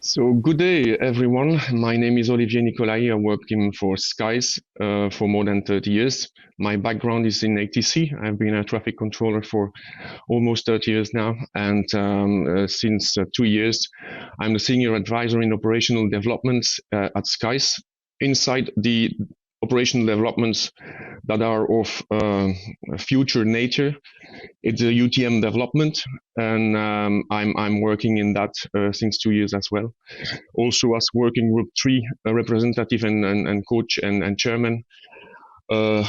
So good day, everyone. My name is Olivier Nicolay. I'm working for Skeyes for more than 30 years. My background is in ATC. I've been a traffic controller for almost 30 years now. And since 2 years, I'm the senior advisor in operational developments at Skeyes. Inside the operational developments that are of future nature, it's a UTM development, and I'm working in that since 2 years as well. Also, as working group 3 representative and coach and chairman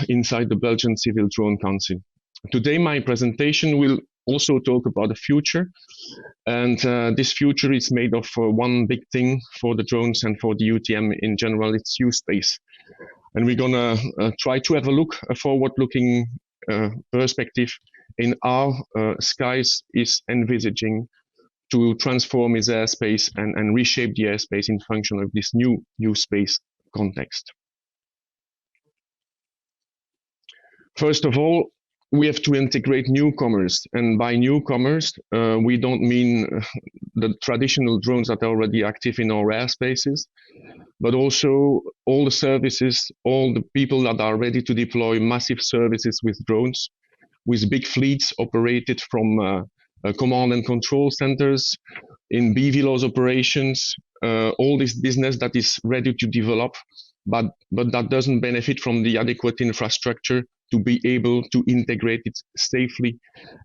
inside the Belgian Civil Drone Council. Today, my presentation will also talk about the future, and this future is made of one big thing for the drones and for the UTM in general. It's U-space, and we're gonna try to have a look, a forward-looking perspective in how Skeyes is envisaging to transform its airspace and reshape the airspace in function of this new space context. First of all, we have to integrate newcomers, and by newcomers, we don't mean the traditional drones that are already active in our airspaces, but also all the services, all the people that are ready to deploy massive services with drones, with big fleets operated from command and control centers, in BVLOS operations, all this business that is ready to develop, but that doesn't benefit from the adequate infrastructure to be able to integrate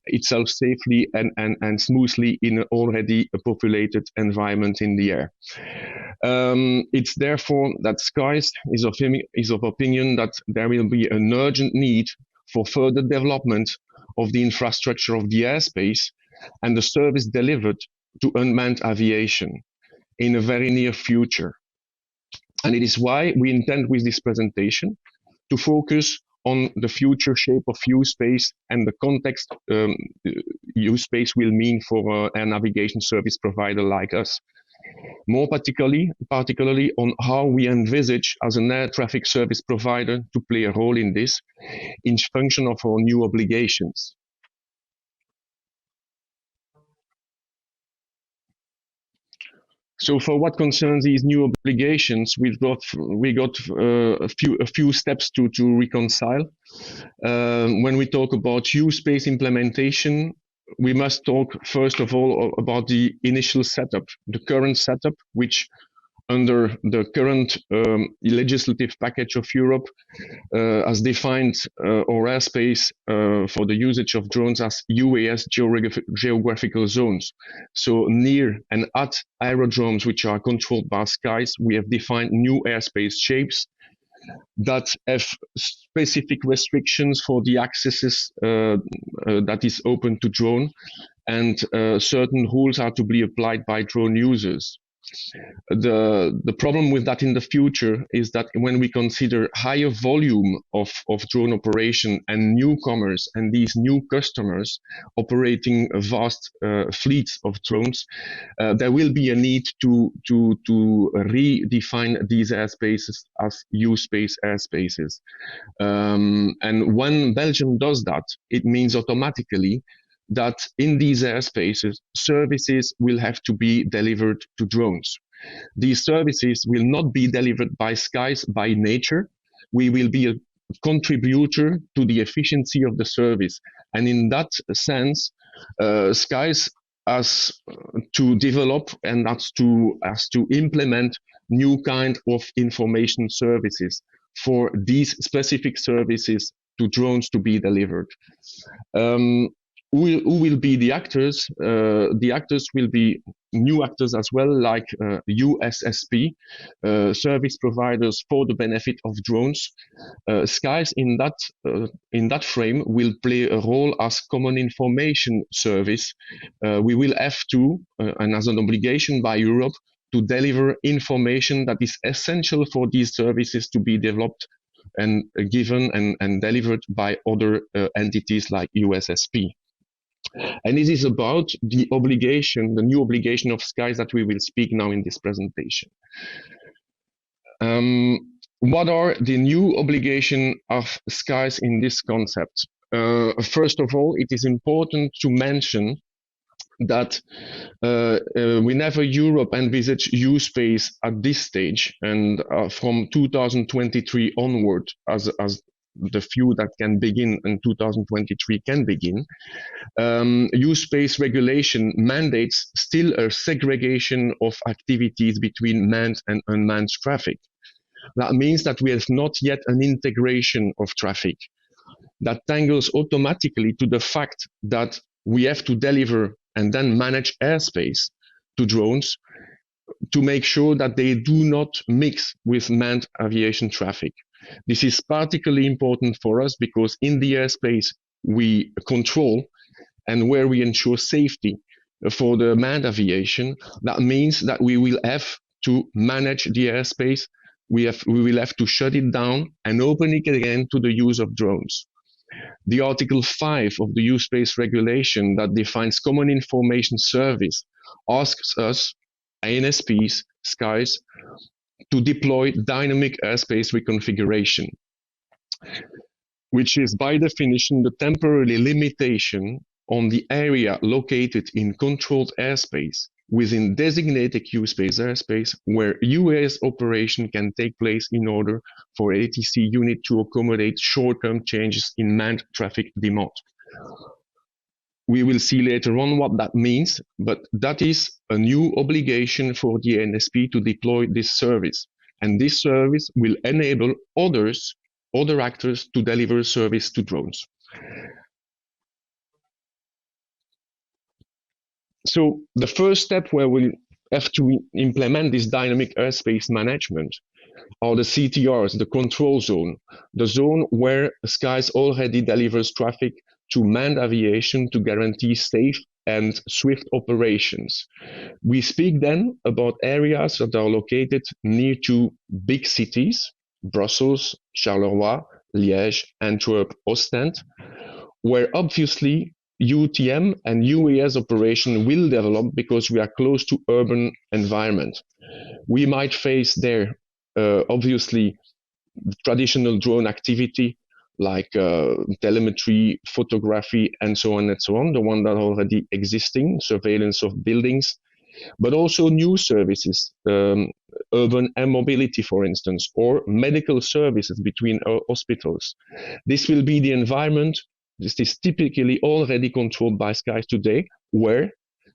itself safely and smoothly in an already populated environment in the air. It's therefore that Skeyes is of opinion that there will be an urgent need for further development of the infrastructure of the airspace and the service delivered to unmanned aviation in a very near future. And it is why we intend with this presentation to focus on the future shape of U-space and the context U-space will mean for a navigation service provider like us. More particularly on how we envisage as an air traffic service provider to play a role in this in function of our new obligations. So for what concerns these new obligations, we got a few steps to reconcile. When we talk about U-space implementation, we must talk first of all about the initial setup, the current setup, which under the current legislative package of Europe has defined our airspace for the usage of drones as UAS geographical zones. So near and at aerodromes which are controlled by Skeyes, we have defined new airspace shapes that have specific restrictions for the accesses that is open to drone, and certain rules are to be applied by drone users. The problem with that in the future is that when we consider higher volume of drone operation and newcomers and these new customers operating vast fleets of drones, there will be a need to redefine these airspaces as U-space airspaces. And when Belgium does that, it means automatically that in these airspaces, services will have to be delivered to drones. These services will not be delivered by Skeyes by nature. We will be a contributor to the efficiency of the service. And in that sense, Skeyes has to develop and has to implement new kind of information services for these specific services to drones to be delivered. Who will be the actors? The actors will be new actors as well, like USSP, service providers for the benefit of drones. Skeyes in that frame will play a role as common information service. We will have to, and as an obligation by Europe, to deliver information that is essential for these services to be developed and given and delivered by other entities like USSP. And this is about the obligation, the new obligation of Skeyes that we will speak now in this presentation. What are the new obligation of Skeyes in this concept? First of all, it is important to mention that whenever Europe envisage U-space at this stage, and from 2023 onward, as the few that can begin in 2023 can begin, U-space regulation mandates still a segregation of activities between manned and unmanned traffic. That means that we have not yet an integration of traffic that tangles automatically to the fact that we have to deliver and then manage airspace to drones to make sure that they do not mix with manned aviation traffic. This is particularly important for us because in the airspace we control and where we ensure safety for the manned aviation, that means that we will have to manage the airspace. We will have to shut it down and open it again to the use of drones. The Article 5 of the U-Space regulation that defines Common Information Service asks us, ANSPs, Skeyes, to deploy dynamic airspace reconfiguration, which is by definition the temporary limitation on the area located in controlled airspace within designated U-Space airspace where UAS operation can take place in order for ATC unit to accommodate short-term changes in manned traffic demand. We will see later on what that means, but that is a new obligation for the NSP to deploy this service. And this service will enable other actors to deliver service to drones. So the first step where we have to implement this dynamic airspace management are the CTRs, the control zone, the zone where Skeyes already delivers traffic to manned aviation to guarantee safe and swift operations. We speak then about areas that are located near to big cities, Brussels, Charleroi, Liège, Antwerp, Ostend, where obviously UTM and UAS operation will develop because we are close to urban environment. We might face there, obviously, traditional drone activity like telemetry, photography, and so on, the one that are already existing, surveillance of buildings, but also new services, urban air mobility, for instance, or medical services between hospitals. This will be the environment. This is typically already controlled by Skeyes today, where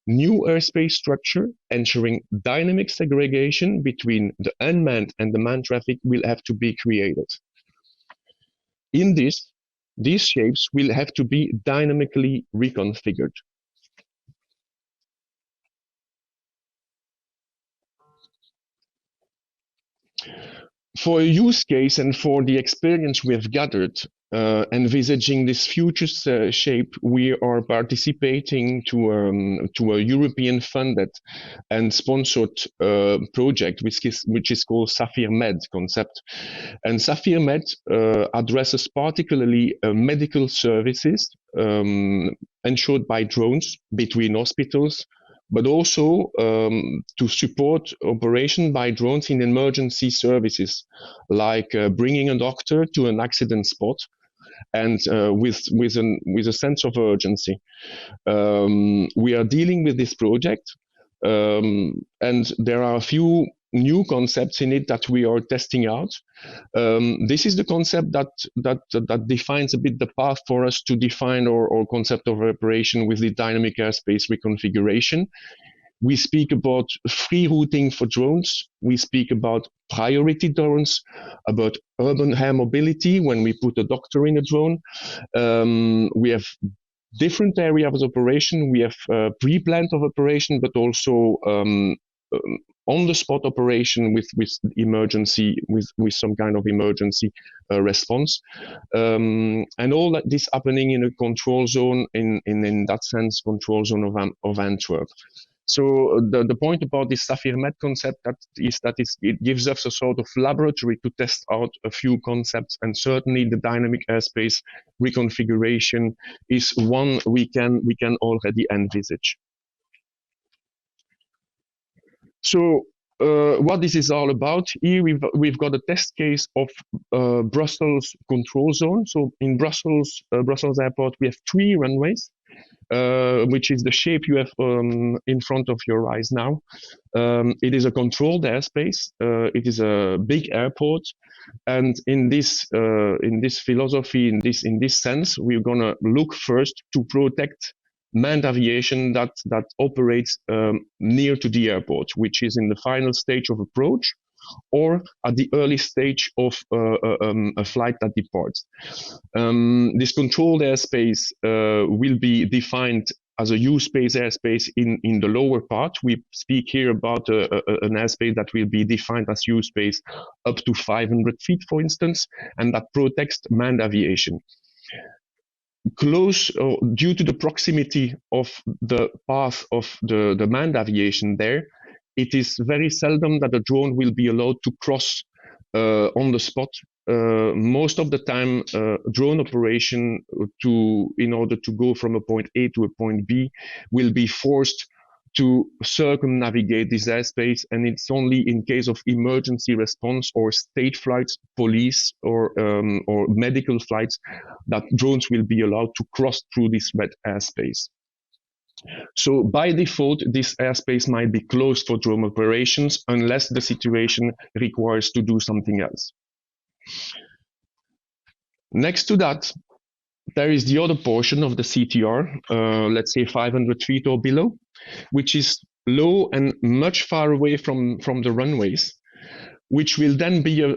new airspace structure ensuring dynamic segregation between the unmanned and the manned traffic will have to be created. In this, these shapes will have to be dynamically reconfigured. For a use case and for the experience we have gathered, envisaging this future shape, we are participating to a European funded and sponsored project, which is called Sapphire Med concept. And Sapphire Med addresses particularly medical services ensured by drones between hospitals, but also to support operation by drones in emergency services, like bringing a doctor to an accident spot and with a sense of urgency. We are dealing with this project, and there are a few new concepts in it that we are testing out. This is the concept that defines a bit the path for us to define our concept of operation with the dynamic airspace reconfiguration. We speak about free routing for drones. We speak about priority drones, about urban air mobility when we put a doctor in a drone. We have different areas of operation. We have pre-planned of operation, but also on-the-spot operation with emergency, with some kind of emergency response, and all that this happening in a control zone, in that sense, control zone of Antwerp. So the point about this Sapphire Med concept is that it gives us a sort of laboratory to test out a few concepts, and certainly the dynamic airspace reconfiguration is one we can already envisage. So what this is all about, here we've got a test case of Brussels control zone. So in Brussels Airport, we have 3 runways. which is the shape you have in front of your eyes now. It is a controlled airspace. It is a big airport, and in this philosophy, in this sense, we're gonna look first to protect manned aviation that operates near to the airport, which is in the final stage of approach, or at the early stage of a flight that departs. This controlled airspace will be defined as a U-space airspace in the lower part. We speak here about an airspace that will be defined as U-space up to 500 feet, for instance, and that protects manned aviation. Due to the proximity of the path of the manned aviation there, it is very seldom that a drone will be allowed to cross on the spot. Most of the time, drone operation in order to go from a point A to a point B will be forced to circumnavigate this airspace, and it's only in case of emergency response or state flights, police or medical flights that drones will be allowed to cross through this red airspace. So by default, this airspace might be closed for drone operations unless the situation requires to do something else. Next to that, there is the other portion of the CTR, let's say 500 feet or below, which is low and much far away from the runways, which will then be an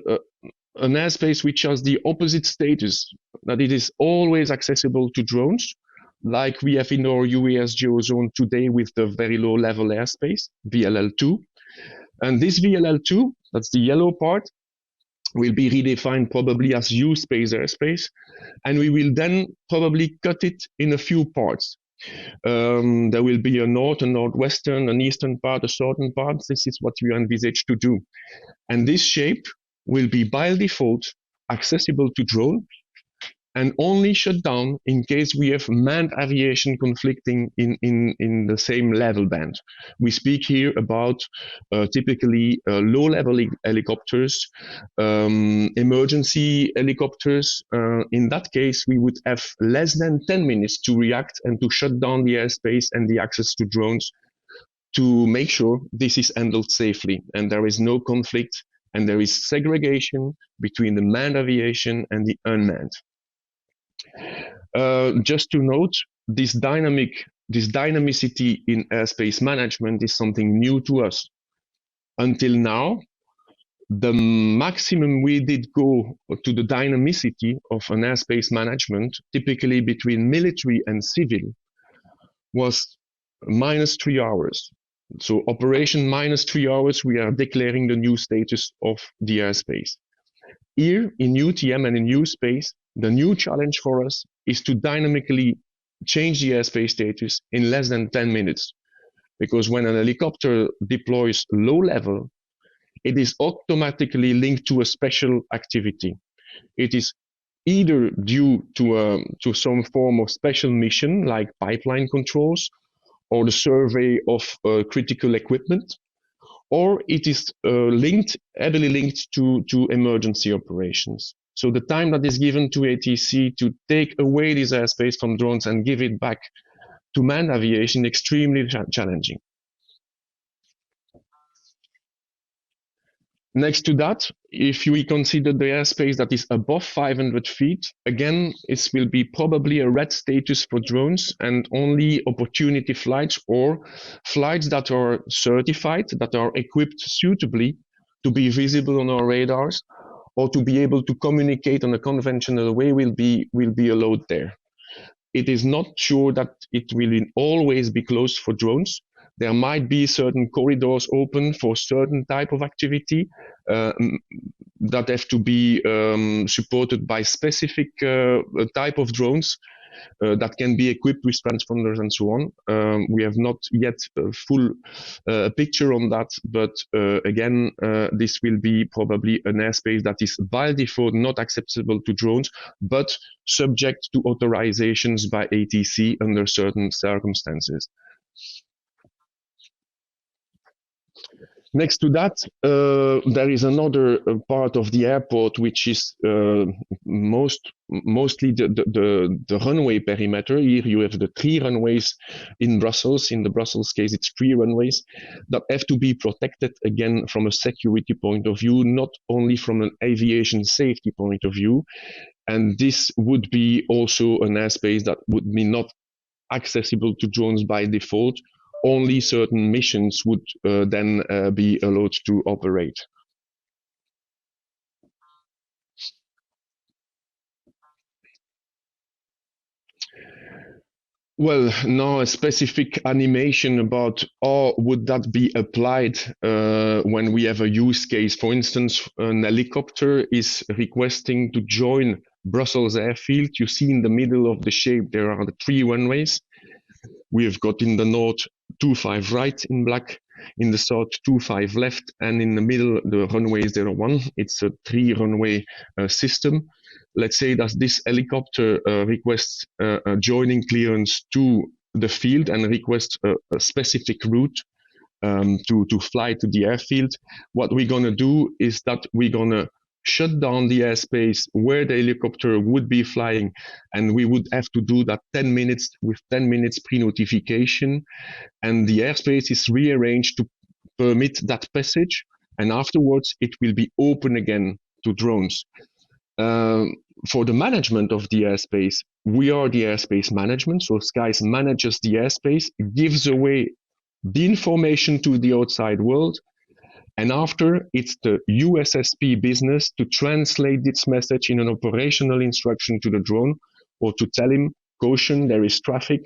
airspace which has the opposite status, that it is always accessible to drones, like we have in our UAS geozone today with the very low level airspace, VLL2. And this VLL2, that's the yellow part, will be redefined probably as U-space airspace, and we will then probably cut it in a few parts. There will be a north, a northwestern, an eastern part, a southern part. This is what we envisage to do. And this shape will be by default accessible to drone and only shut down in case we have manned aviation conflicting in the same level band. We speak here about typically low-level helicopters, emergency helicopters. In that case, we would have less than 10 minutes to react and to shut down the airspace and the access to drones to make sure this is handled safely and there is no conflict and there is segregation between the manned aviation and the unmanned. Just to note, this dynamicity in airspace management is something new to us. Until now, the maximum we did go to the dynamicity of an airspace management, typically between military and civil, was -3 hours. So operation -3 hours, we are declaring the new status of the airspace. Here in UTM and in U-space, the new challenge for us is to dynamically change the airspace status in less than 10 minutes. Because when an helicopter deploys low level, it is automatically linked to a special activity. It is either due to some form of special mission like pipeline controls or the survey of critical equipment, or it is heavily linked to emergency operations. So the time that is given to ATC to take away this airspace from drones and give it back to manned aviation extremely challenging. Next to that, if we consider the airspace that is above 500 feet, again, it will be probably a red status for drones and only opportunity flights or flights that are certified, that are equipped suitably to be visible on our radars or to be able to communicate on a conventional way will be allowed there. It is not sure that it will always be closed for drones. There might be certain corridors open for certain type of activity that have to be supported by specific type of drones that can be equipped with transponders and so on. We have not yet a full picture on that, but again, this will be probably an airspace that is by default not acceptable to drones, but subject to authorizations by ATC under certain circumstances. Next to that, there is another part of the airport which is mostly the runway perimeter. Here you have the 3 runways in Brussels. In the Brussels case, it's 3 runways that have to be protected again from a security point of view, not only from an aviation safety point of view. And this would be also an airspace that would be not accessible to drones by default. Only certain missions would then be allowed to operate. Well, now a specific animation about how would that be applied when we have a use case. For instance, an helicopter is requesting to join Brussels airfield. You see in the middle of the shape there are the 3 runways. We have got in the north 25 right in black, in the south 25 left, and in the middle the runways there are 1. It's a 3-runway system. Let's say that this helicopter requests joining clearance to the field and requests a specific route to fly to the airfield. What we're gonna do is that we're gonna shut down the airspace where the helicopter would be flying, and we would have to do that 10 minutes with 10 minutes pre-notification, and the airspace is rearranged to permit that passage, and afterwards it will be open again to drones. For the management of the airspace, we are the airspace management, so Skeyes manages the airspace, gives away the information to the outside world, and after, it's the USSP business to translate its message in an operational instruction to the drone, or to tell him, caution, there is traffic,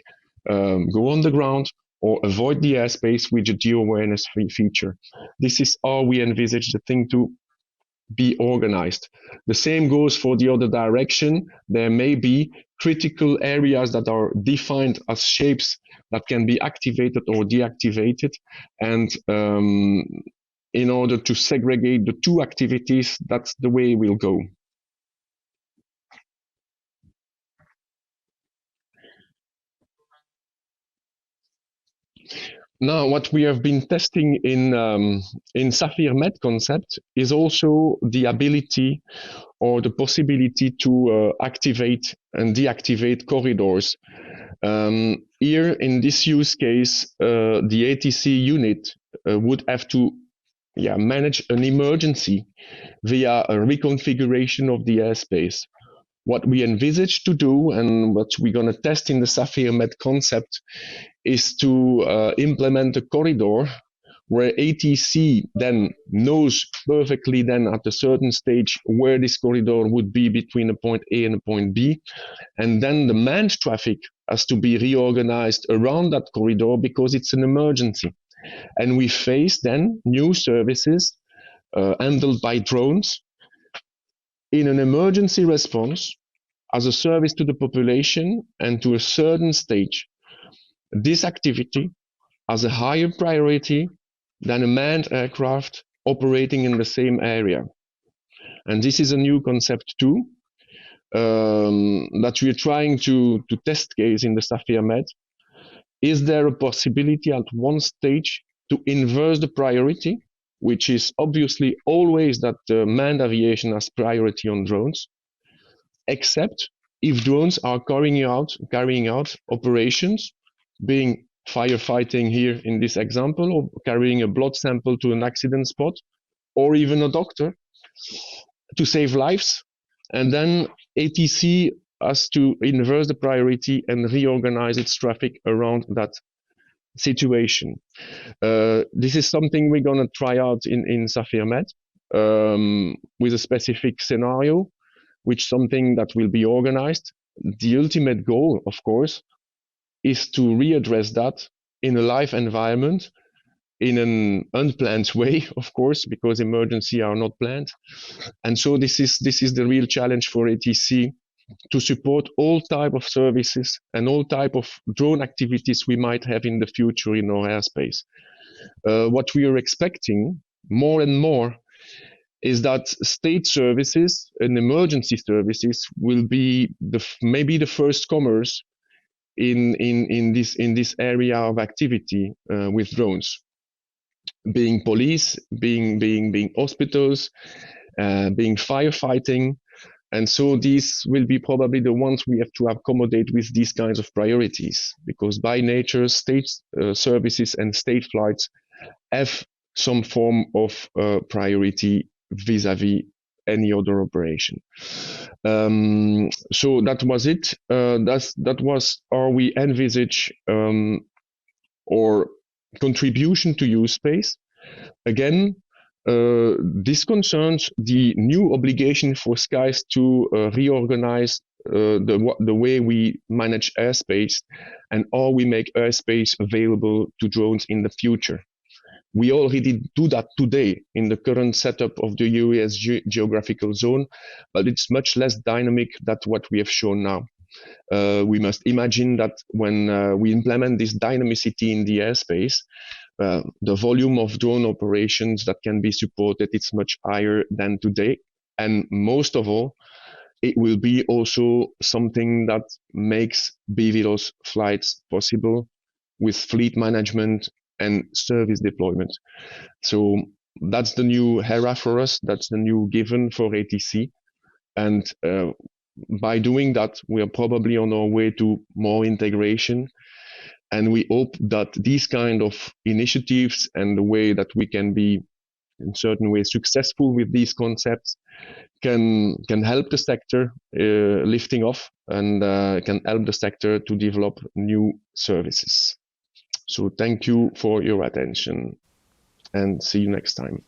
go on the ground, or avoid the airspace with a geo-awareness feature. This is how we envisage the thing to be organized. The same goes for the other direction. There may be critical areas that are defined as shapes that can be activated or deactivated, and in order to segregate the 2 activities, that's the way we'll go. Now, what we have been testing in Sapphire Med concept is also the ability or the possibility to activate and deactivate corridors. Here, in this use case, the ATC unit would have to manage an emergency via a reconfiguration of the airspace. What we envisage to do, and what we're going to test in the Sapphire Med concept, is to implement a corridor where ATC then knows perfectly then at a certain stage where this corridor would be between a point A and a point B, and then the manned traffic has to be reorganized around that corridor because it's an emergency. And we face then new services handled by drones in an emergency response as a service to the population and to a certain stage. This activity has a higher priority than a manned aircraft operating in the same area. And this is a new concept too, that we are trying to test case in the Sapphire Med. Is there a possibility at one stage to inverse the priority, which is obviously always that manned aviation has priority on drones, except if drones are carrying out operations, being firefighting here in this example, or carrying a blood sample to an accident spot, or even a doctor to save lives, and then ATC has to inverse the priority and reorganize its traffic around that situation. This is something we're going to try out in Sapphire Med with a specific scenario, which something that will be organized. The ultimate goal, of course, is to readdress that in a live environment in an unplanned way, of course, because emergencies are not planned. And so this is the real challenge for ATC, to support all type of services and all type of drone activities we might have in the future in our airspace. What we are expecting more and more is that state services and emergency services will be maybe the first comers in this area of activity with drones. being police, being hospitals, being firefighting. And so these will be probably the ones we have to accommodate with these kinds of priorities, because by nature, state services and state flights have some form of priority vis-a-vis any other operation. So that was it. That was how we envisage our contribution to use space. Again, this concerns the new obligation for Skeyes to reorganize the way we manage airspace and how we make airspace available to drones in the future. We already do that today in the current setup of the UAS geographical zone, but it's much less dynamic than what we have shown now. We must imagine that when we implement this dynamicity in the airspace, the volume of drone operations that can be supported is much higher than today. And most of all, it will be also something that makes BVLOS flights possible with fleet management and service deployment. So that's the new era for us. That's the new given for ATC. And by doing that, we are probably on our way to more integration. And we hope that these kind of initiatives and the way that we can be in certain ways successful with these concepts can help the sector lifting off and can help the sector to develop new services. So thank you for your attention and see you next time.